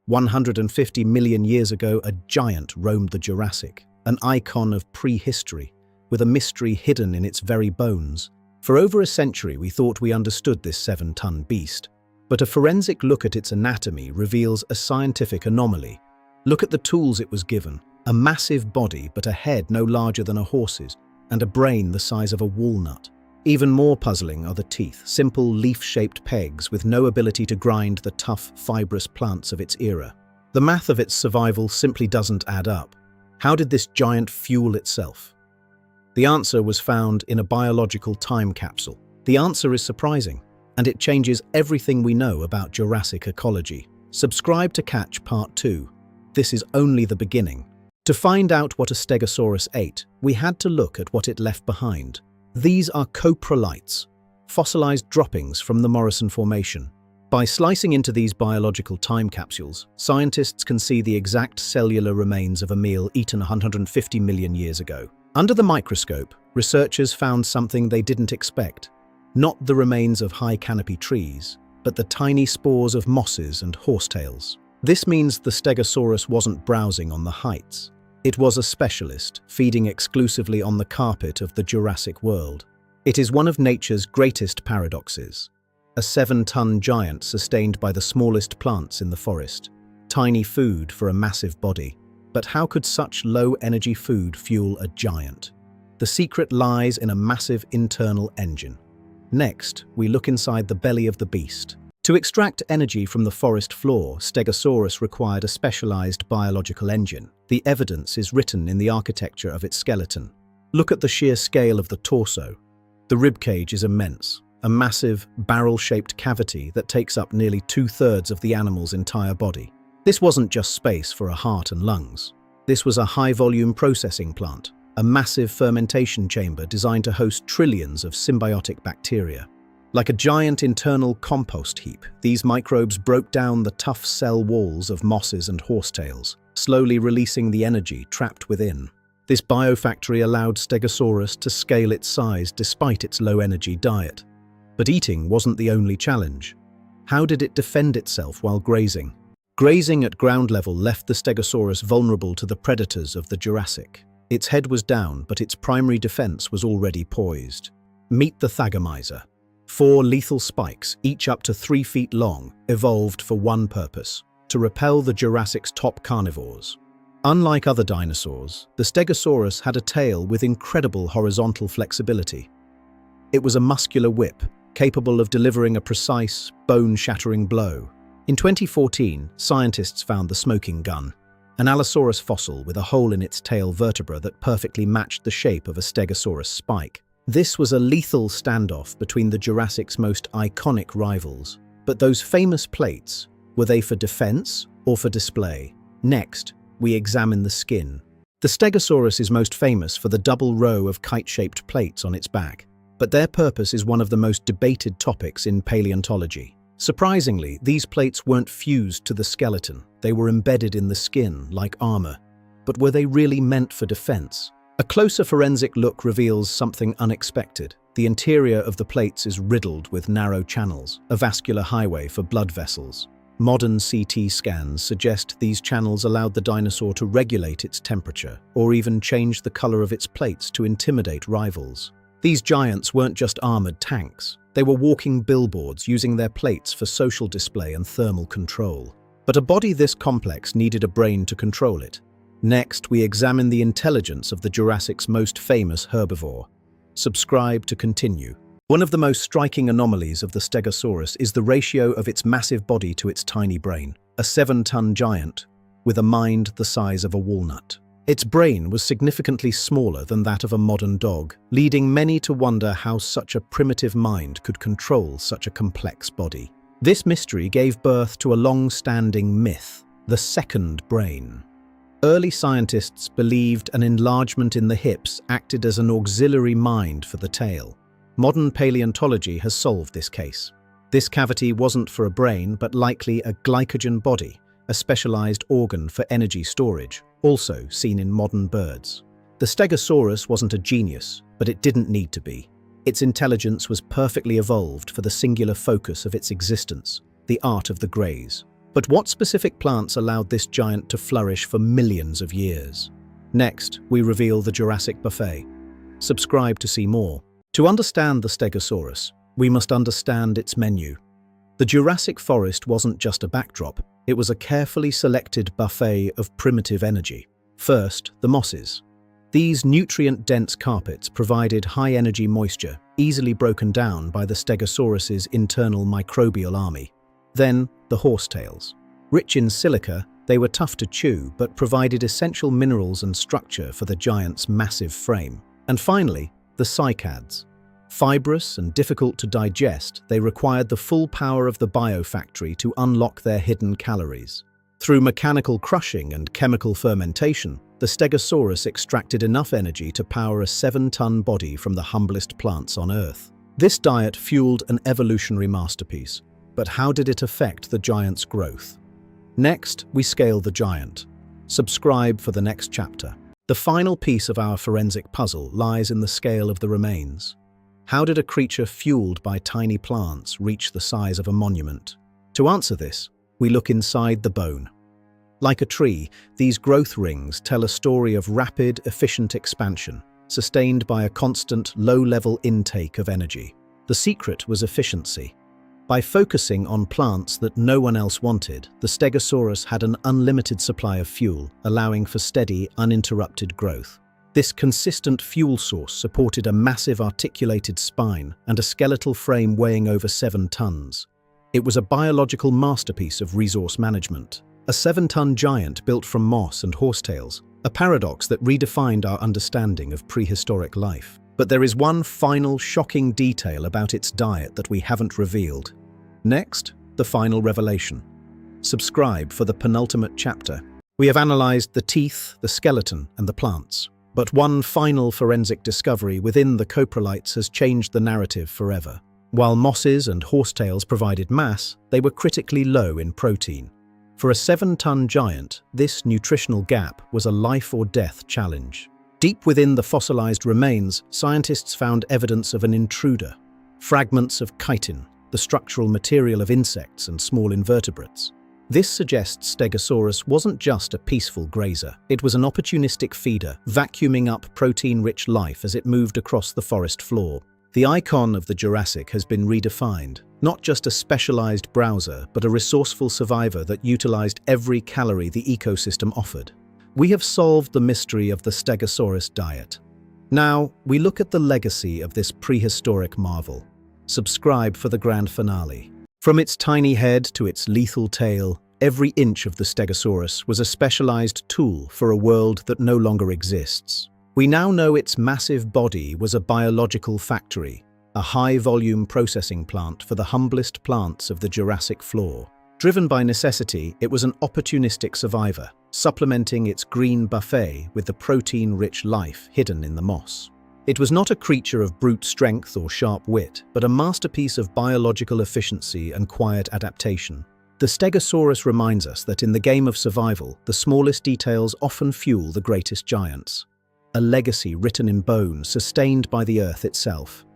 150 million years ago, a giant roamed the Jurassic, an icon of prehistory, with a mystery hidden in its very bones. For over a century, we thought we understood this 7-ton beast. But a forensic look at its anatomy reveals a scientific anomaly. Look at the tools it was given: a massive body but a head no larger than a horse's, and a brain the size of a walnut. Even more puzzling are the teeth, simple leaf-shaped pegs with no ability to grind the tough, fibrous plants of its era. The math of its survival simply doesn't add up. How did this giant fuel itself? The answer was found in a biological time capsule. The answer is surprising, and it changes everything we know about Jurassic ecology. Subscribe to catch Part 2. This is only the beginning. To find out what a Stegosaurus ate, we had to look at what it left behind. These are coprolites, fossilized droppings from the Morrison Formation. By slicing into these biological time capsules, scientists can see the exact cellular remains of a meal eaten 150 million years ago. Under the microscope, researchers found something they didn't expect. Not the remains of high canopy trees, but the tiny spores of mosses and horsetails. This means the Stegosaurus wasn't browsing on the heights. It was a specialist, feeding exclusively on the carpet of the Jurassic world. It is one of nature's greatest paradoxes. A 7-ton giant sustained by the smallest plants in the forest. Tiny food for a massive body. But how could such low-energy food fuel a giant? The secret lies in a massive internal engine. Next, we look inside the belly of the beast. To extract energy from the forest floor, Stegosaurus required a specialized biological engine. The evidence is written in the architecture of its skeleton. Look at the sheer scale of the torso. The ribcage is immense, a massive, barrel-shaped cavity that takes up nearly 2/3 of the animal's entire body. This wasn't just space for a heart and lungs. This was a high-volume processing plant, a massive fermentation chamber designed to host trillions of symbiotic bacteria. Like a giant internal compost heap, these microbes broke down the tough cell walls of mosses and horsetails, slowly releasing the energy trapped within. This biofactory allowed Stegosaurus to scale its size despite its low-energy diet. But eating wasn't the only challenge. How did it defend itself while grazing? Grazing at ground level left the Stegosaurus vulnerable to the predators of the Jurassic. Its head was down, but its primary defense was already poised. Meet the thagomizer. 4 lethal spikes, each up to 3 feet long, evolved for one purpose: to repel the Jurassic's top carnivores. Unlike other dinosaurs, the Stegosaurus had a tail with incredible horizontal flexibility. It was a muscular whip, capable of delivering a precise, bone-shattering blow. In 2014, scientists found the smoking gun, an Allosaurus fossil with a hole in its tail vertebra that perfectly matched the shape of a Stegosaurus spike. This was a lethal standoff between the Jurassic's most iconic rivals. But those famous plates, were they for defense or for display? Next, we examine the skin. The Stegosaurus is most famous for the double row of kite-shaped plates on its back, but their purpose is one of the most debated topics in paleontology. Surprisingly, these plates weren't fused to the skeleton. They were embedded in the skin, like armor. But were they really meant for defense? A closer forensic look reveals something unexpected. The interior of the plates is riddled with narrow channels, a vascular highway for blood vessels. Modern CT scans suggest these channels allowed the dinosaur to regulate its temperature, or even change the color of its plates to intimidate rivals. These giants weren't just armored tanks. They were walking billboards using their plates for social display and thermal control. But a body this complex needed a brain to control it. Next, we examine the intelligence of the Jurassic's most famous herbivore. Subscribe to continue. One of the most striking anomalies of the Stegosaurus is the ratio of its massive body to its tiny brain. A 7-ton giant, with a mind the size of a walnut. Its brain was significantly smaller than that of a modern dog, leading many to wonder how such a primitive mind could control such a complex body. This mystery gave birth to a long-standing myth, the second brain. Early scientists believed an enlargement in the hips acted as an auxiliary mind for the tail. Modern paleontology has solved this case. This cavity wasn't for a brain, but likely a glycogen body, a specialized organ for energy storage, also seen in modern birds. The Stegosaurus wasn't a genius, but it didn't need to be. Its intelligence was perfectly evolved for the singular focus of its existence, the art of the graze. But what specific plants allowed this giant to flourish for millions of years? Next, we reveal the Jurassic buffet. Subscribe to see more. To understand the Stegosaurus, we must understand its menu. The Jurassic forest wasn't just a backdrop, it was a carefully selected buffet of primitive energy. First, the mosses. These nutrient-dense carpets provided high-energy moisture, easily broken down by the Stegosaurus's internal microbial army. Then, the horsetails. Rich in silica, they were tough to chew but provided essential minerals and structure for the giant's massive frame. And finally, the cycads. Fibrous and difficult to digest, they required the full power of the biofactory to unlock their hidden calories. Through mechanical crushing and chemical fermentation, the Stegosaurus extracted enough energy to power a 7-ton body from the humblest plants on Earth. This diet fueled an evolutionary masterpiece. But how did it affect the giant's growth? Next, we scale the giant. Subscribe for the next chapter. The final piece of our forensic puzzle lies in the scale of the remains. How did a creature fueled by tiny plants reach the size of a monument? To answer this, we look inside the bone. Like a tree, these growth rings tell a story of rapid, efficient expansion, sustained by a constant, low-level intake of energy. The secret was efficiency. By focusing on plants that no one else wanted, the Stegosaurus had an unlimited supply of fuel, allowing for steady, uninterrupted growth. This consistent fuel source supported a massive articulated spine and a skeletal frame weighing over 7 tons. It was a biological masterpiece of resource management. A 7-ton giant built from moss and horsetails, a paradox that redefined our understanding of prehistoric life. But there is one final shocking detail about its diet that we haven't revealed. Next, the final revelation. Subscribe for the penultimate chapter. We have analyzed the teeth, the skeleton, and the plants. But one final forensic discovery within the coprolites has changed the narrative forever. While mosses and horsetails provided mass, they were critically low in protein. For a 7-ton giant, this nutritional gap was a life-or-death challenge. Deep within the fossilized remains, scientists found evidence of an intruder. Fragments of chitin, the structural material of insects and small invertebrates. This suggests Stegosaurus wasn't just a peaceful grazer. It was an opportunistic feeder, vacuuming up protein-rich life as it moved across the forest floor. The icon of the Jurassic has been redefined, not just a specialized browser, but a resourceful survivor that utilized every calorie the ecosystem offered. We have solved the mystery of the Stegosaurus diet. Now, we look at the legacy of this prehistoric marvel. Subscribe for the grand finale. From its tiny head to its lethal tail, every inch of the Stegosaurus was a specialized tool for a world that no longer exists. We now know its massive body was a biological factory, a high-volume processing plant for the humblest plants of the Jurassic floor. Driven by necessity, it was an opportunistic survivor, supplementing its green buffet with the protein-rich life hidden in the moss. It was not a creature of brute strength or sharp wit, but a masterpiece of biological efficiency and quiet adaptation. The Stegosaurus reminds us that in the game of survival, the smallest details often fuel the greatest giants. A legacy written in bone, sustained by the earth itself.